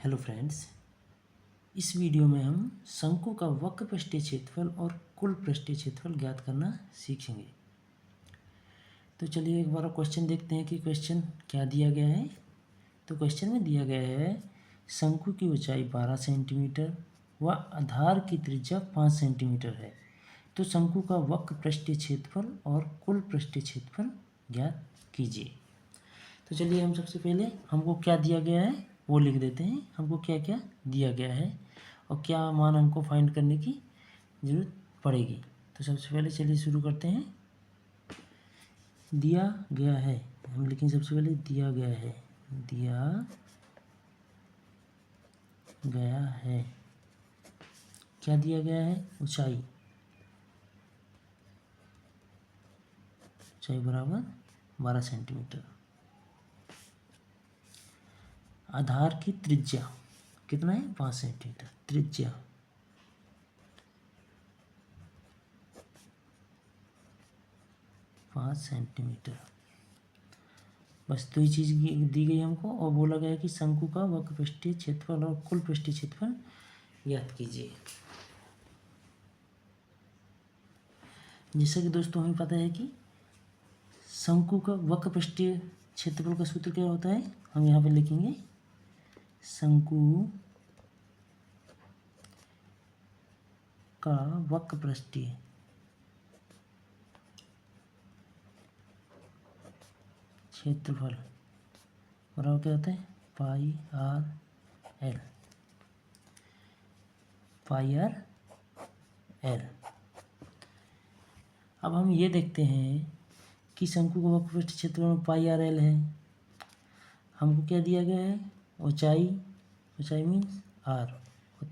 Hello friends, इस video में हम शंकु का वक्र पृष्ठीय क्षेत्रफल और कुल पृष्ठीय क्षेत्रफल ज्ञात करना सीखेंगे। तो चलिए एक बार क्वेश्चन देखते हैं कि क्वेश्चन क्या दिया गया है। तो क्वेश्चन में दिया गया है शंकु की ऊंचाई 12 सेंटीमीटर व आधार की त्रिज्या 5 सेंटीमीटर है। तो शंकु का वक्र पृष्ठीय क्षेत्रफल और कुल पृष्ठीय क्षेत्रफल ज्ञात कीजिए। तो चलिए हम सबसे पहले हमको क्या दिया गया है वो लिख देते हैं। हमको क्या क्या दिया गया है और क्या मान हमको फाइंड करने की ज़रूरत पड़ेगी। तो सबसे पहले चलिए शुरू करते हैं। दिया गया है, हम लिखेंगे सबसे पहले दिया गया है। दिया गया है, क्या दिया गया है? ऊंचाई, ऊंचाई बराबर 12 सेंटीमीटर। आधार की त्रिज्या कितना है? 5 सेंटीमीटर त्रिज्या। पाँच सेंटीमीटर, बस दो ही चीज़ दी गई हमको और बोला गया है कि शंकु का वक्र पृष्ठीय क्षेत्रफल और कुल पृष्ठीय क्षेत्रफल ज्ञात कीजिए। जैसा कि दोस्तों हमें पता है कि शंकु का वक्र पृष्ठीय क्षेत्रफल का सूत्र क्या होता है। हम यहाँ पे लिखेंगे शंकु का वक्र पृष्ठीय क्षेत्रफल बराबर क्या होता है? पाई आर एल। पाई आर एल। अब हम ये देखते हैं कि शंकु का वक्र पृष्ठीय क्षेत्रफल में पाई आर एल है। हमको क्या दिया गया है? ऊंचाई, ऊंचाई मीन्स आर और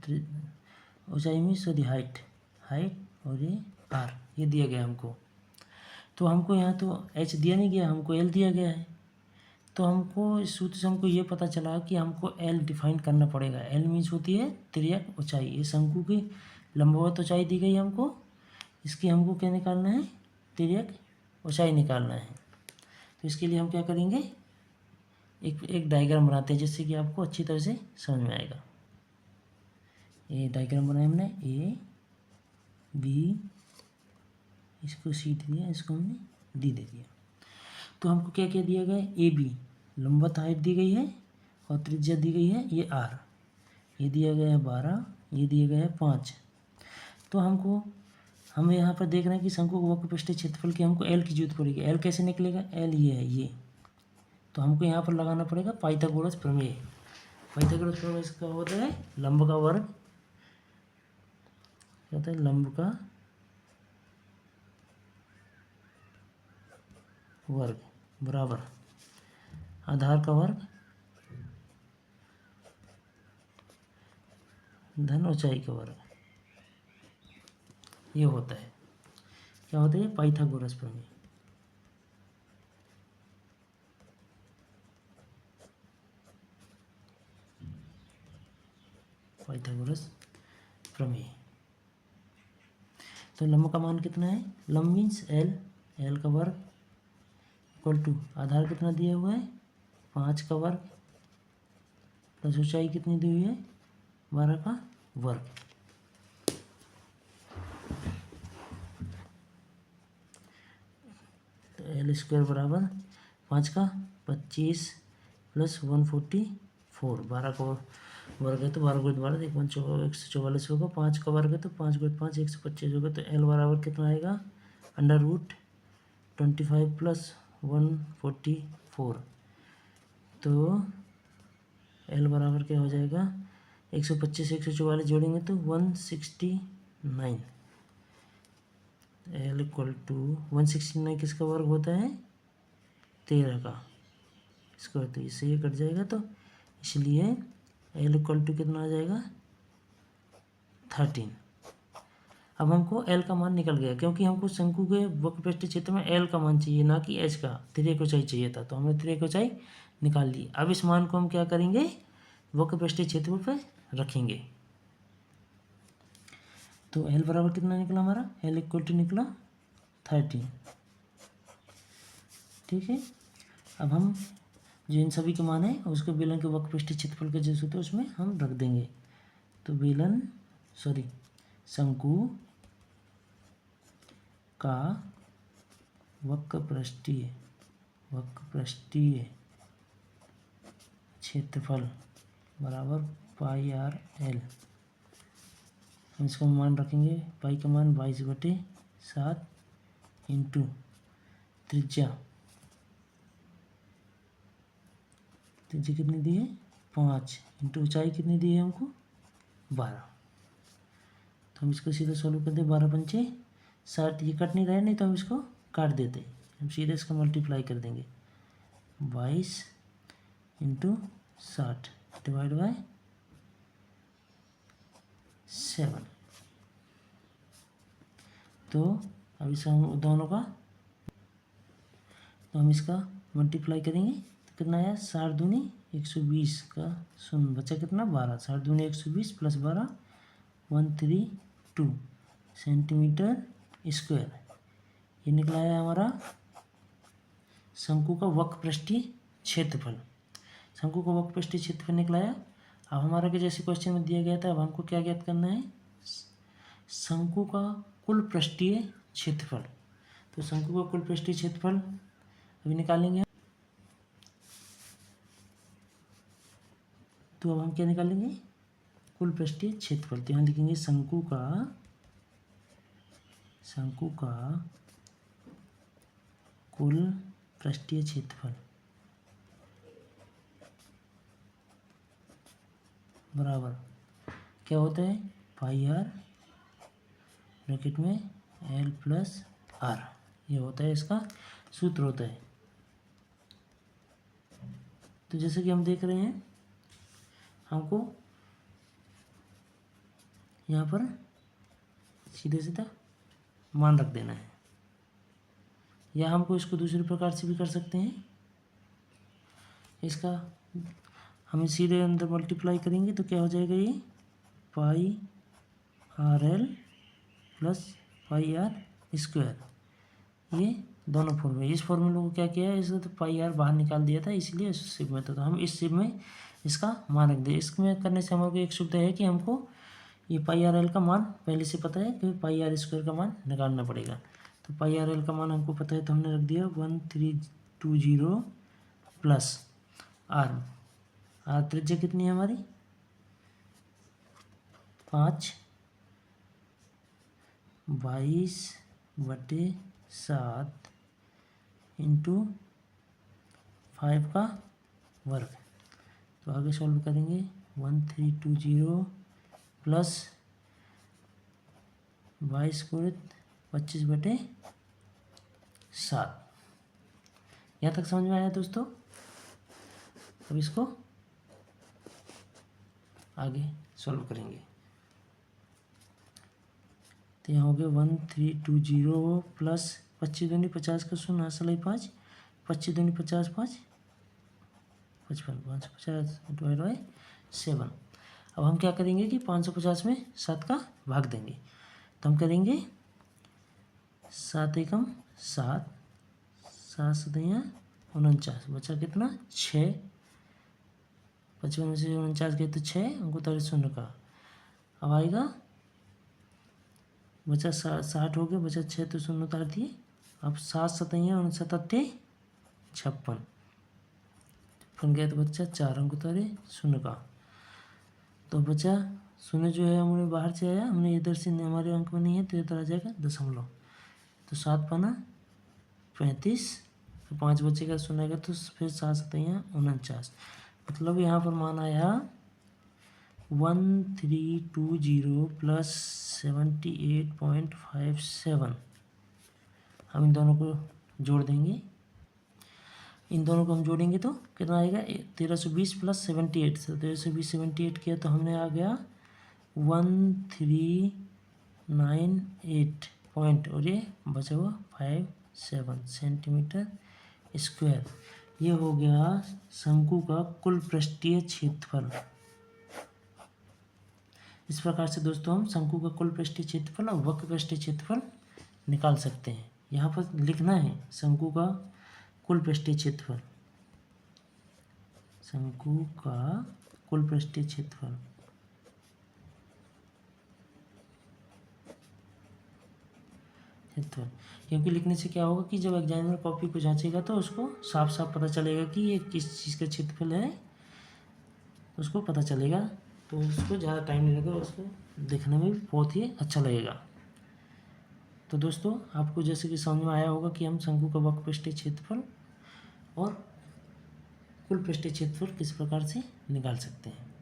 ऊंचाई मीन्स सॉरी हाइट, हाइट और ये आर, ये दिया गया हमको। तो हमको यहाँ तो एच दिया नहीं गया, हमको एल दिया गया है। तो हमको इस सूत्र से हमको ये पता चला कि हमको एल डिफाइन करना पड़ेगा। एल मीन्स होती है तिर्यक ऊंचाई। ये शंकु की लंबवत ऊंचाई दी गई हमको, इसकी हमको क्या निकालना है? तिर्यक ऊंचाई निकालना है। तो इसके लिए हम क्या करेंगे, एक डायग्राम बनाते हैं जिससे कि आपको अच्छी तरह से समझ में आएगा। ये डायग्राम बनाया हमने, ए बी, इसको सी दिया, इसको हमने डी दे दिया। तो हमको क्या क्या दिया गया है? ए बी लंबवत हाइट दी गई है और त्रिज्या दी गई है ये आर। ये दिया गया है 12, ये दिया गया है 5। तो हमको हमें यहाँ पर देखना है कि शंकु के वक्र पृष्ठीय क्षेत्रफल की हमको एल की जरूरत पड़ेगी। एल कैसे निकलेगा? एल ये है ये, तो हमको यहाँ पर लगाना पड़ेगा पाइथागोरस प्रमेय। पाइथागोरस प्रमेय इसका होता है लंब का वर्ग, क्या होता है? लंब का वर्ग बराबर आधार का वर्ग धन ऊंचाई का वर्ग। ये होता है, क्या होता है? पाइथागोरस प्रमेय। पाइथागोरस प्रमेय। तो लंब का मान कितना है? लंब मीन्स एल, एल का वर्ग इक्वल टू आधार कितना दिया हुआ है? 5 का वर्ग प्लस ऊंचाई कितनी दी हुई है? 12 का वर्ग। तो एल स्क्वायर बराबर 5 का 25 प्लस 144, 12 का वर्ग है तो 12 गुणित 12 144 होगा। 5 का वर्ग है तो 5 गुणित 5 125 होगा। तो एल बराबर कितना आएगा? Under root 25 plus 144। तो एल बराबर क्या हो जाएगा? 125 144 जोड़ेंगे तो 169। एल इक्वल टू 169 किसका वर्ग होता है? 13 का। इसको तो इससे ये कट जाएगा, तो इसलिए एल इक्वल टू कितना आ जाएगा? 13। अब हमको एल का मान निकल गया, क्योंकि हमको शंकु के वक्र पृष्ठीय क्षेत्र में एल का मान चाहिए, ना कि एच का। तिर्यक ऊंचाई चाहिए था, तो हमने तिर्यक ऊंचाई निकाल ली। अब इस मान को हम क्या करेंगे? वक्र पृष्ठीय क्षेत्रफल पर रखेंगे। तो एल बराबर कितना निकला हमारा? एल इक्वल टू निकला 13। ठीक है। अब हम जो इन सभी के मान है उसको बेलन के वक्र पृष्ठीय क्षेत्रफल का जो सूत्र है उसमें हम रख देंगे। तो शंकु का वक्र पृष्ठीय क्षेत्रफल बराबर पाई आर एल। हम इसका मान रखेंगे, पाई का मान 22/7 इंटू त्रिज्या कितनी दी है 5 इंटू ऊंचाई कितनी दी है हमको 12। तो हम इसको सीधे सॉल्व कर दें, 12×5 = 60। ये कट नहीं रहे, नहीं तो हम इसको काट देते, हम सीधे इसका मल्टीप्लाई कर देंगे 22 × 60 डिवाइड बाय 7। तो अब इसका हम दोनों का, तो हम इसका मल्टीप्लाई करेंगे तो कितना आया 60 दूनी 120 का शून्य बचा कितना 12। 60 दूनी 120 + 12 132 सेंटीमीटर स्क्वायर। ये निकला है हमारा शंकु का वक्र पृष्ठीय क्षेत्रफल। शंकु का वक्र पृष्ठीय क्षेत्रफल निकला है। अब हमारा के जैसे क्वेश्चन में दिया गया था, अब हमको क्या ज्ञात करना है, शंकु का कुल पृष्ठीय क्षेत्रफल। तो शंकु का कुल पृष्ठीय क्षेत्रफल अभी निकालेंगे। तो अब हम क्या निकालेंगे, कुल पृष्ठीय क्षेत्रफल। तो यहाँ लिखेंगे शंकु का कुल पृष्ठीय क्षेत्रफल बराबर क्या होता है पाई आर ब्रैकेट में एल प्लस आर। ये होता है, इसका सूत्र होता है। तो जैसे कि हम देख रहे हैं, हमको यहाँ पर सीधे सीधा मान रख देना है, या हमको इसको दूसरे प्रकार से भी कर सकते हैं। इसका हम सीधे अंदर मल्टीप्लाई करेंगे तो क्या हो जाएगा, ये pi R L plus pi R square. ये दोनों फॉर्मूले, इस फॉर्मूले को क्या किया है, इसे तो पाई आर बाहर निकाल दिया था, इसलिए इस शेप में था। तो हम इस शेप में इसका मान रख दें। इसमें करने से हमारे एक सुविधा है कि हमको ये पाई आर एल का मान पहले से पता है कि पाई आर स्क्वायर का मान निकालना पड़ेगा। तो पाई आर एल का मान हमको पता है, तो हमने रख दिया 1320 प्लस आर त्रिज्या कितनी है हमारी 5, 22/7 इंटू 5 का वर्ग। तो आगे सॉल्व करेंगे 1320 प्लस 22 × 25/7। यहाँ तक समझ में आया दोस्तों। अब इसको आगे सॉल्व करेंगे। तो यहाँ हो गया 1320 प्लस 25 दूनी 50 का शून्य हासिल 5, 25 दूनी 50 5 55 550 डिवाइड बाई 7। अब हम क्या करेंगे कि 550 में 7 का भाग देंगे। तो हम करेंगे 7 एकम 7, 7 7 49 बचा कितना 6, 55 में से 49 गए तो 6 हमको 0 का। अब आएगा बचा 60 हो गया, बचा 6 तो 0 उतार दिए। अब 7 7 59 56 फिर गया तो बच्चा 4 अंक उतारे 0 का। तो बचा 0 जो है हमने बाहर से आया, हमने इधर से हमारे अंक में नहीं है तो इधर आ जाएगा दशमलव। तो 7 पाना 35, तो 5 बचेगा 0 आएगा, तो फिर 7 7 49। मतलब यहाँ पर मान आया 1320 प्लस 78.57। हम इन दोनों को जोड़ देंगे, इन दोनों को हम जोड़ेंगे तो कितना आएगा 1320 प्लस 78। तो 1320 78 किया तो हमने आ गया 1398 पॉइंट, और ये बचा हुआ 57 सेंटीमीटर स्क्वायर। ये हो गया शंकु का कुल पृष्ठीय क्षेत्रफल। इस प्रकार से दोस्तों हम शंकु का कुल पृष्ठीय क्षेत्रफल और वक्र पृष्ठीय क्षेत्रफल निकाल सकते हैं। यहाँ पर लिखना है शंकु का कुल पृष्ठीय क्षेत्रफल। शंकु का कुल पृष्ठीय क्षेत्रफल। क्योंकि लिखने से क्या होगा कि जब एग्जामिनर कॉपी को जांचेगा तो उसको साफ साफ पता चलेगा कि ये किस चीज़ का क्षेत्रफल है, उसको पता चलेगा, तो उसको ज़्यादा टाइम नहीं लगेगा, उसको देखने में भी बहुत ही अच्छा लगेगा। तो दोस्तों आपको जैसे कि समझ में आया होगा कि हम शंकु का वक्र पृष्ठीय क्षेत्रफल और कुल पृष्ठीय क्षेत्रफल किस प्रकार से निकाल सकते हैं।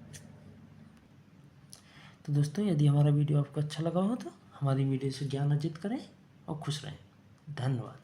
तो दोस्तों यदि हमारा वीडियो आपको अच्छा लगा हो तो हमारी वीडियो से ज्ञान अर्जित करें और खुश रहें। धन्यवाद।